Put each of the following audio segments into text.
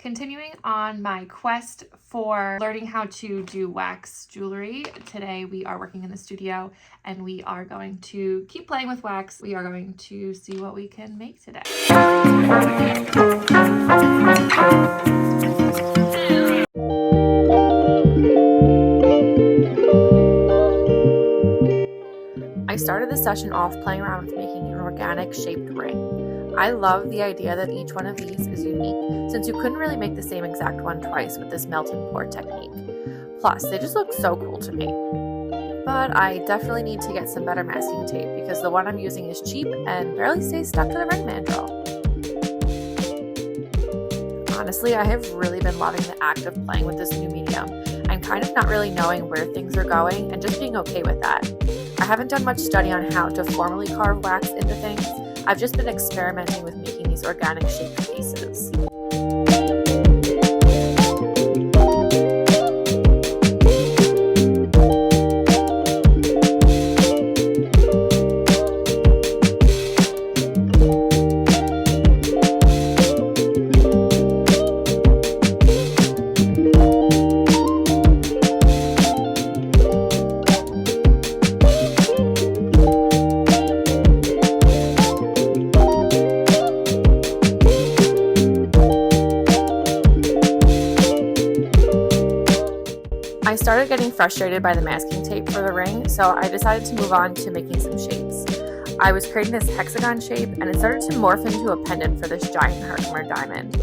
Continuing on my quest for learning how to do wax jewelry, today we are working in the studio and we are going to keep playing with wax. We are going to see what we can make today. I started the session off playing around with making an organic shaped ring. I love the idea that each one of these is unique, since you couldn't really make the same exact one twice with this melt and pour technique. Plus, they just look so cool to me. But I definitely need to get some better masking tape because the one I'm using is cheap and barely stays stuck to the ring mandrel. Honestly, I have really been loving the act of playing with this new medium. I'm kind of not really knowing where things are going and just being okay with that. I haven't done much study on how to formally carve wax into things. I've just been experimenting with making these organic shaped pieces. I started getting frustrated by the masking tape for the ring, so I decided to move on to making some shapes. I was creating this hexagon shape, and it started to morph into a pendant for this giant Herkimer diamond.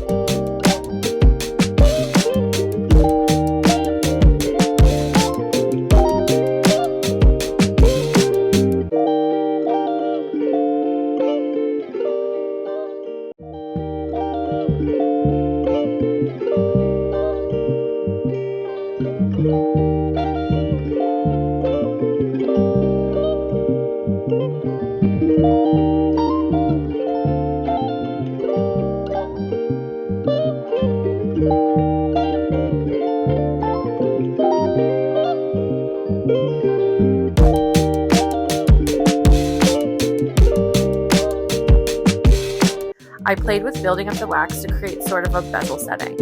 I played with building up the wax to create sort of a bezel setting.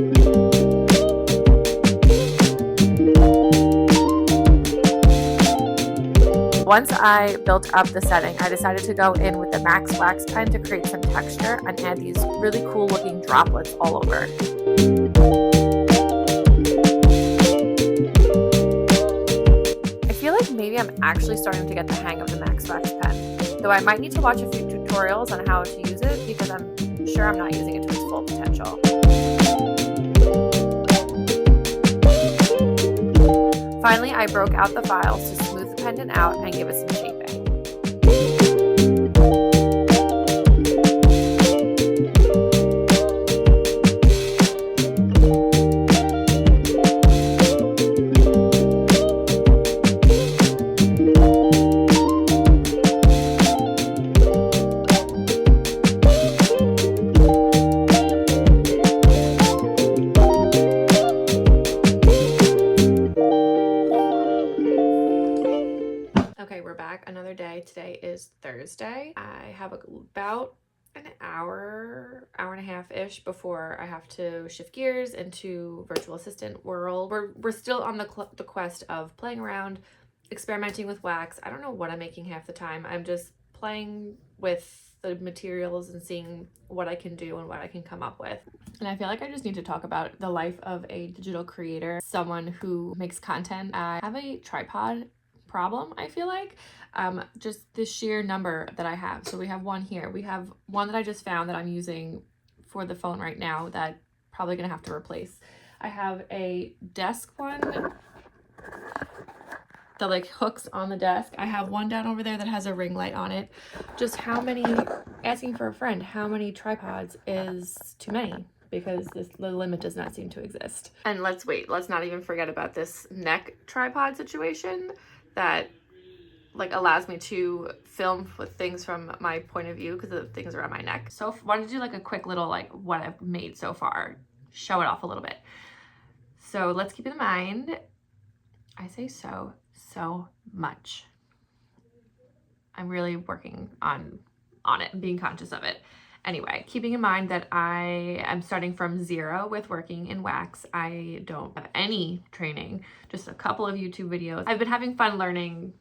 Once I built up the setting, I decided to go in with the Max Wax pen to create some texture and add these really cool looking droplets all over. I feel like maybe I'm actually starting to get the hang of the Max Wax pen, though I might need to watch a few tutorials on how to use it because I'm sure I'm not using it to its full potential. Finally, I broke out the files to smooth the pendant out and give it some shaping. We're back another day. Today is Thursday. I have about an hour and a half-ish before I have to shift gears into virtual assistant world. We're still on the quest of playing around, experimenting with wax. I don't know what I'm making half the time. I'm just playing with the materials and seeing what I can do and what I can come up with. And I feel like I just need to talk about the life of a digital creator, someone who makes content. I have a tripod problem, I feel like. Just the sheer number that I have. So we have one here. We have one that I just found that I'm using for the phone right now that probably gonna have to replace. I have a desk one that like hooks on the desk. I have one down over there that has a ring light on it. Just how many, asking for a friend, how many tripods is too many? Because the limit does not seem to exist. And let's not even forget about this neck tripod situation that like allows me to film with things from my point of view because the things are on my neck. So wanted to do like a quick little like what I've made so far, show it off a little bit. So let's keep in mind, I say so much. I'm really working on it and being conscious of it. Anyway, keeping in mind that I am starting from zero with working in wax. I don't have any training, just a couple of YouTube videos. I've been having fun learning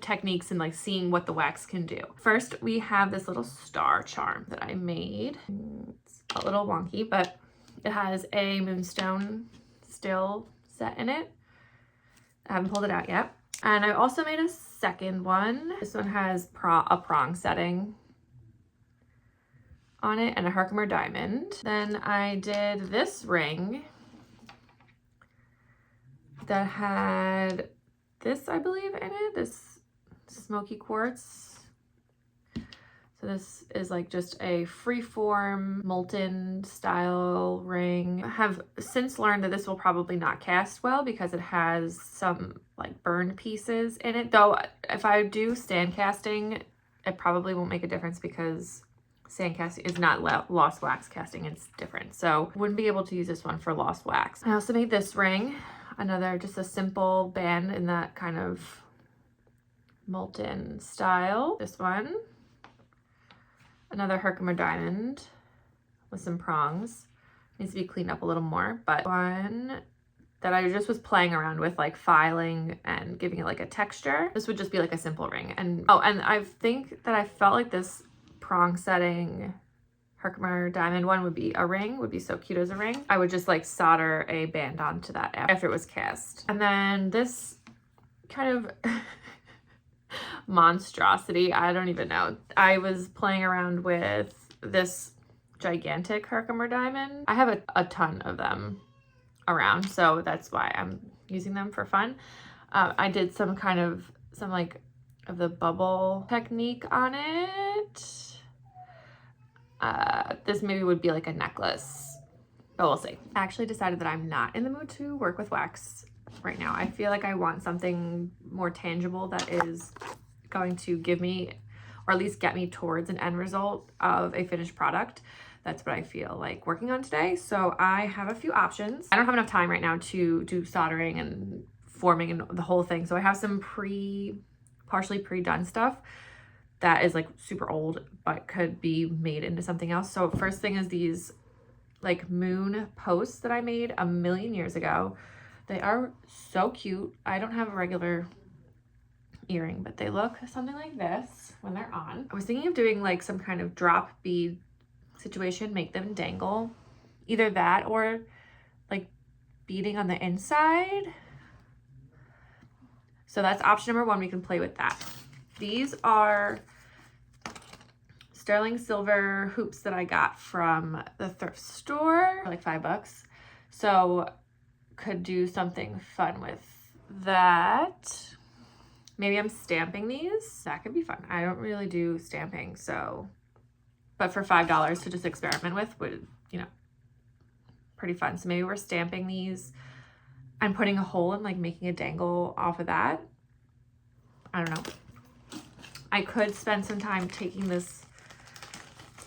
techniques and like seeing what the wax can do. First, we have this little star charm that I made. It's a little wonky, but it has a moonstone still set in it. I haven't pulled it out yet. And I also made a second one. This one has a prong setting on it and a Herkimer diamond. Then I did this ring that had this, I believe, in it, this smoky quartz. So this is like just a freeform molten style ring. I have since learned that this will probably not cast well because it has some like burned pieces in it. Though if I do sand casting, it probably won't make a difference because sand casting is not lost wax casting, it's different. So wouldn't be able to use this one for lost wax. I also made this ring, another just a simple band in that kind of molten style. This one, another Herkimer diamond with some prongs. Needs to be cleaned up a little more, but one that I just was playing around with, like filing and giving it like a texture. This would just be like a simple ring. And oh, and I think that I felt like this prong setting Herkimer diamond one would be a ring, would be so cute as a ring. I would just like solder a band onto that after it was cast. And then this kind of monstrosity, I don't even know. I was playing around with this gigantic Herkimer diamond. I have a ton of them around, so that's why I'm using them for fun. I did some like of the bubble technique on it. This maybe would be like a necklace, but we'll see. I actually decided that I'm not in the mood to work with wax right now. I feel like I want something more tangible that is going to give me, or at least get me towards an end result of a finished product. That's what I feel like working on today. So I have a few options. I don't have enough time right now to do soldering and forming and the whole thing. So I have some partially pre-done stuff that is like super old, but could be made into something else. So first thing is these like moon posts that I made a million years ago. They are so cute. I don't have a regular earring, but they look something like this when they're on. I was thinking of doing like some kind of drop bead situation, make them dangle. Either that or like beading on the inside. So that's option number one. We can play with that. These are sterling silver hoops that I got from the thrift store for like $5. So could do something fun with that. Maybe I'm stamping these. That could be fun. I don't really do stamping, so, but for $5 to just experiment with would, you know, pretty fun. So maybe we're stamping these and putting a hole and like making a dangle off of that. I don't know. I could spend some time taking this,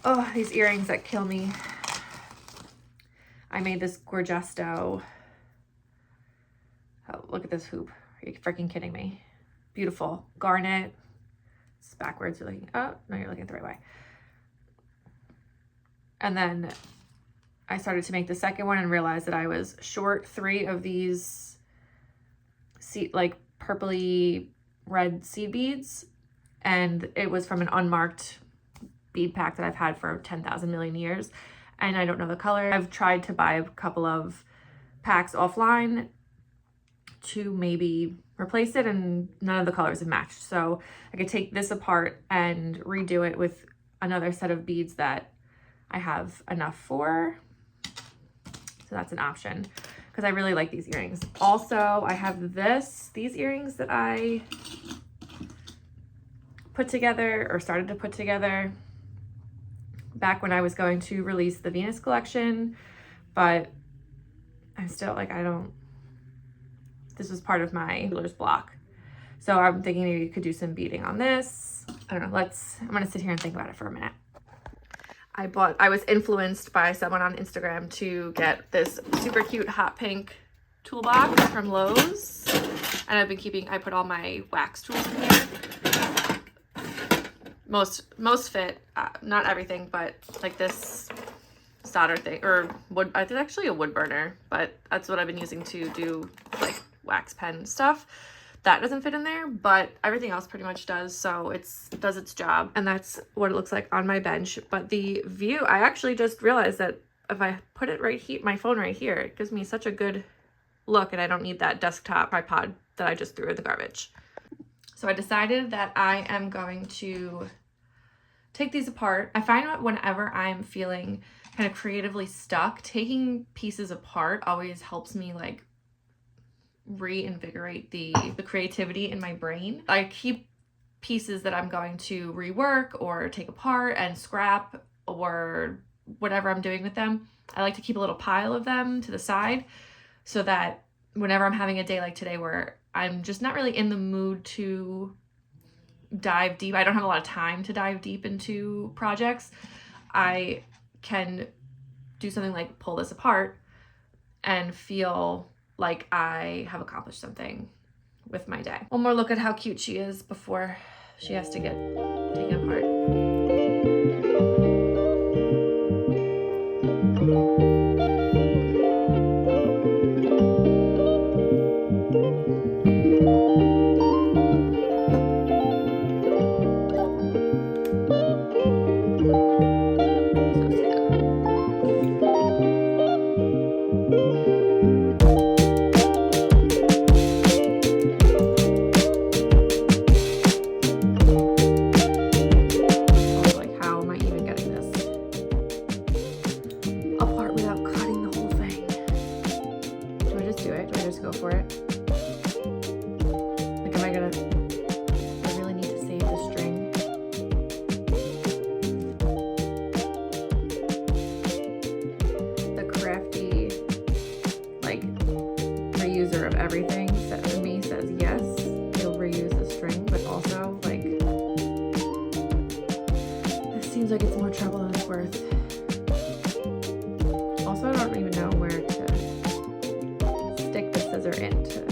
oh, these earrings that kill me. I made this Gorgesto. Oh, look at this hoop. Are you freaking kidding me? Beautiful. Garnet. It's backwards. You're looking, oh, no, you're looking at the right way. And then I started to make the second one and realized that I was short 3 of these like purpley red seed beads. And it was from an unmarked bead pack that I've had for 10,000 million years. And I don't know the color. I've tried to buy a couple of packs offline to maybe replace it, and none of the colors have matched. So I could take this apart and redo it with another set of beads that I have enough for. So that's an option because I really like these earrings. Also, I have these earrings that I put together or started to put together back when I was going to release the Venus collection, but I'm still like, this was part of my jeweler's block. So I'm thinking maybe you could do some beading on this. I don't know, I'm gonna sit here and think about it for a minute. I was influenced by someone on Instagram to get this super cute hot pink toolbox from Lowe's. And I put all my wax tools in here. most fit, not everything, but like this solder thing, or wood, it's actually a wood burner, but that's what I've been using to do like wax pen stuff. That doesn't fit in there, but everything else pretty much does, so it does its job. And that's what it looks like on my bench. But the view, I actually just realized that if I put it right here, my phone right here, it gives me such a good look, and I don't need that desktop tripod that I just threw in the garbage. So I decided that I am going to take these apart. I find that whenever I'm feeling kind of creatively stuck, taking pieces apart always helps me like reinvigorate the creativity in my brain. I keep pieces that I'm going to rework or take apart and scrap or whatever I'm doing with them. I like to keep a little pile of them to the side so that whenever I'm having a day like today where I'm just not really in the mood to dive deep, I don't have a lot of time to dive deep into projects, I can do something like pull this apart and feel like I have accomplished something with my day. One more look at how cute she is before she has to get taken apart. Of everything that to me says yes, you'll reuse the string, but also like this seems like it's more trouble than it's worth. Also, I don't even know where to stick the scissor into.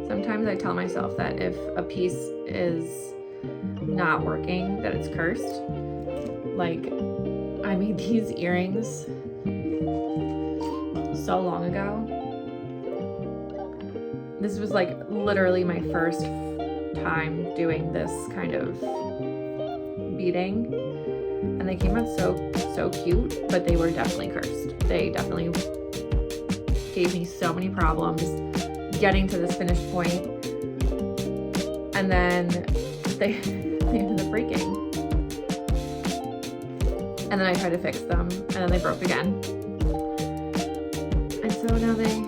Sometimes I tell myself that if a piece is not working, that it's cursed. Like, I made these earrings so long ago. This was like literally my first time doing this kind of beading, and they came out so cute, but they were definitely cursed. They definitely gave me so many problems getting to this finished point, and then they ended up breaking, and then I tried to fix them, and then they broke again, and so now they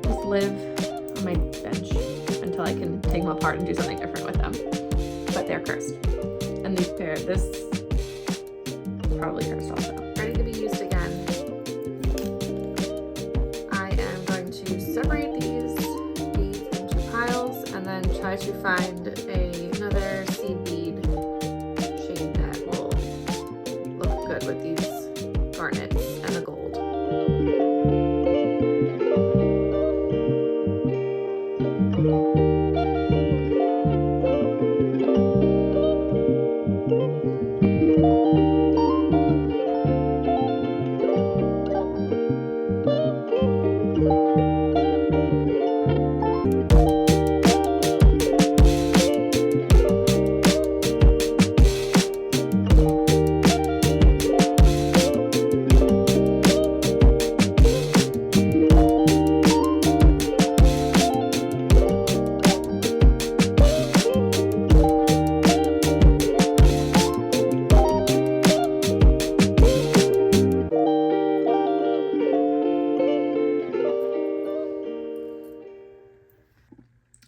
just live on my bench until I can take them apart and do something different with them. But they're cursed, and this probably cursed also. Ready to be used again. I am going to separate these beads into piles and then try to find another seed bead shade that will look good with these garnets and the gold.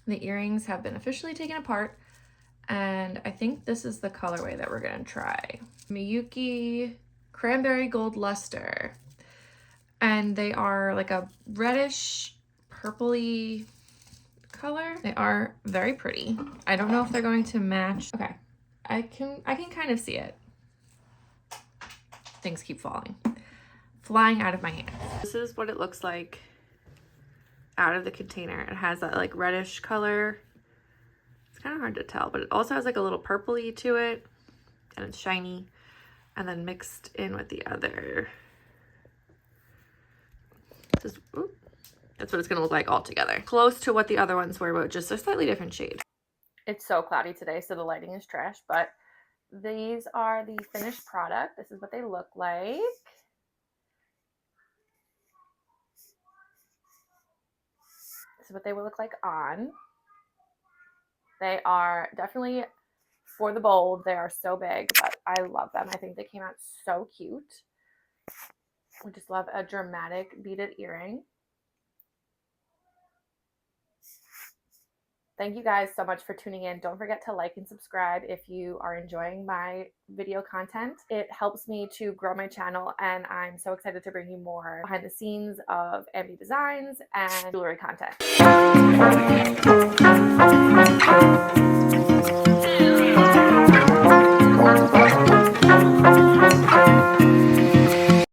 The earrings have been officially taken apart, And I think this is the colorway that we're gonna try. Miyuki Cranberry Gold Luster. And they are like a reddish, purpley color. They are very pretty. I don't know if they're going to match. Okay, I can kind of see it. Things keep flying out of my hand. This is what it looks like out of the container. It has that like reddish color. It's kind of hard to tell, but it also has like a little purpley to it, and it's shiny, and then mixed in with the other. Just, that's what it's gonna look like all together. Close to what the other ones were, but just a slightly different shade. It's so cloudy today, so the lighting is trash, but these are the finished product. This is what they look like. This is what they will look like on. They are definitely for the bold. They are so big, but I love them. I think they came out so cute. I just love a dramatic beaded earring. Thank you guys so much for tuning in. Don't forget to like and subscribe if you are enjoying my video content. It helps me to grow my channel, and I'm so excited to bring you more behind the scenes of Ambi designs and jewelry content.